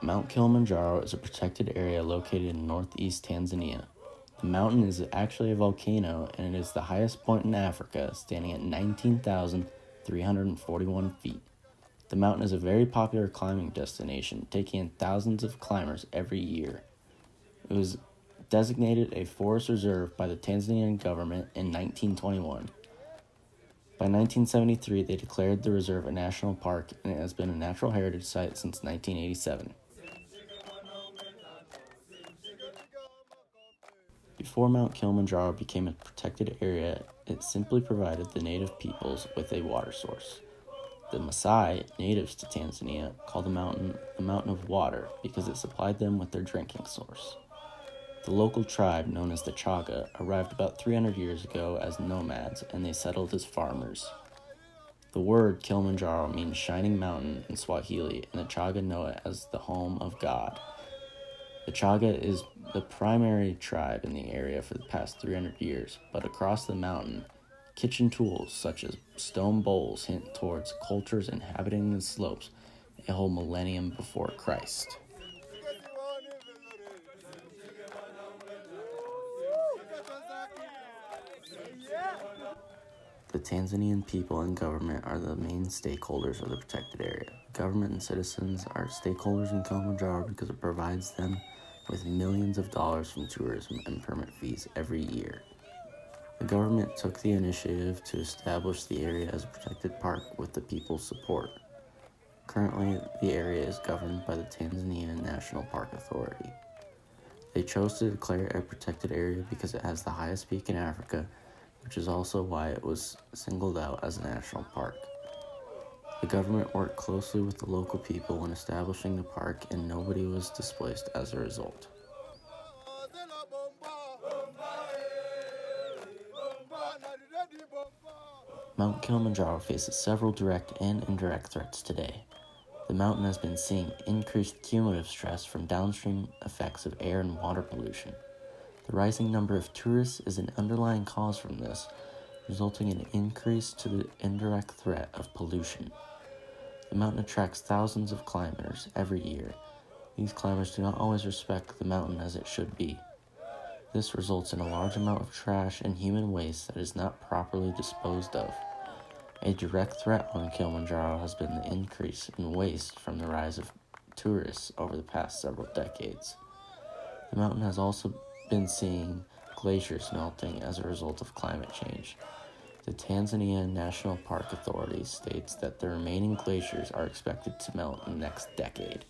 Mount Kilimanjaro is a protected area located in northeast Tanzania. The mountain is actually a volcano, and it is the highest point in Africa, standing at 19,341 feet. The mountain is a very popular climbing destination, taking in thousands of climbers every year. It was designated a forest reserve by the Tanzanian government in 1921. By 1973, they declared the reserve a national park, and it has been a natural heritage site since 1987. Before Mount Kilimanjaro became a protected area, it simply provided the native peoples with a water source. The Maasai, natives to Tanzania, call the mountain of water because it supplied them with their drinking source. The local tribe, known as the Chaga, arrived about 300 years ago as nomads, and they settled as farmers. The word Kilimanjaro means shining mountain in Swahili, and the Chaga know it as the home of God. The Chaga is the primary tribe in the area for the past 300 years, but across the mountain, kitchen tools such as stone bowls hint towards cultures inhabiting the slopes a whole millennium before Christ. The Tanzanian people and government are the main stakeholders of the protected area. Government and citizens are stakeholders in Kilimanjaro because it provides them with millions of dollars from tourism and permit fees every year. The government took the initiative to establish the area as a protected park with the people's support. Currently, the area is governed by the Tanzania National Park Authority. They chose to declare it a protected area because it has the highest peak in Africa, which is also why it was singled out as a national park. The government worked closely with the local people when establishing the park, and nobody was displaced as a result. Mount Kilimanjaro faces several direct and indirect threats today. The mountain has been seeing increased cumulative stress from downstream effects of air and water pollution. The rising number of tourists is an underlying cause from this, resulting in an increase to the indirect threat of pollution. The mountain attracts thousands of climbers every year. These climbers do not always respect the mountain as it should be. This results in a large amount of trash and human waste that is not properly disposed of. A direct threat on Kilimanjaro has been the increase in waste from the rise of tourists over the past several decades. The mountain has also been seeing glaciers melting as a result of climate change. The Tanzania National Park Authority states that the remaining glaciers are expected to melt in the next decade.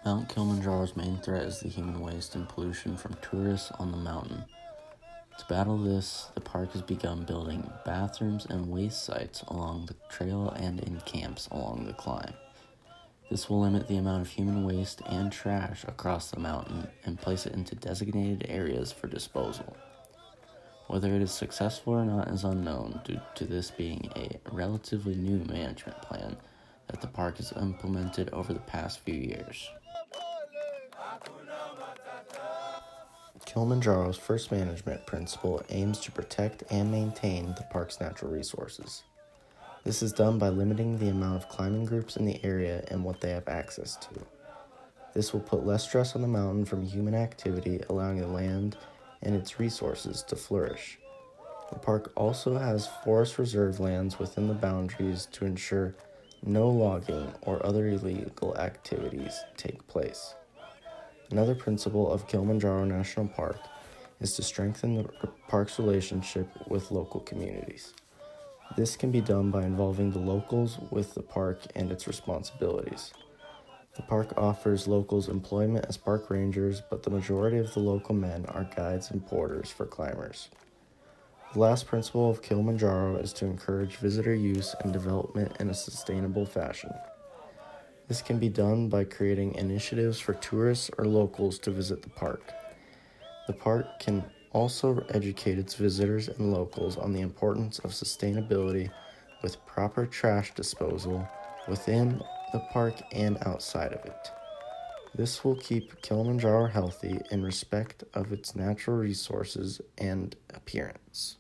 Mount Kilimanjaro's main threat is the human waste and pollution from tourists on the mountain. To battle this, the park has begun building bathrooms and waste sites along the trail and in camps along the climb. This will limit the amount of human waste and trash across the mountain and place it into designated areas for disposal. Whether it is successful or not is unknown due to this being a relatively new management plan that the park has implemented over the past few years. Kilimanjaro's first management principle aims to protect and maintain the park's natural resources. This is done by limiting the amount of climbing groups in the area and what they have access to. This will put less stress on the mountain from human activity, allowing the land and its resources to flourish. The park also has forest reserve lands within the boundaries to ensure no logging or other illegal activities take place. Another principle of Kilimanjaro National Park is to strengthen the park's relationship with local communities. This can be done by involving the locals with the park and its responsibilities. The park offers locals employment as park rangers, but the majority of the local men are guides and porters for climbers. The last principle of Kilimanjaro is to encourage visitor use and development in a sustainable fashion. This can be done by creating initiatives for tourists or locals to visit the park. The park can also educate its visitors and locals on the importance of sustainability with proper trash disposal within the park and outside of it. This will keep Kilimanjaro healthy in respect of its natural resources and appearance.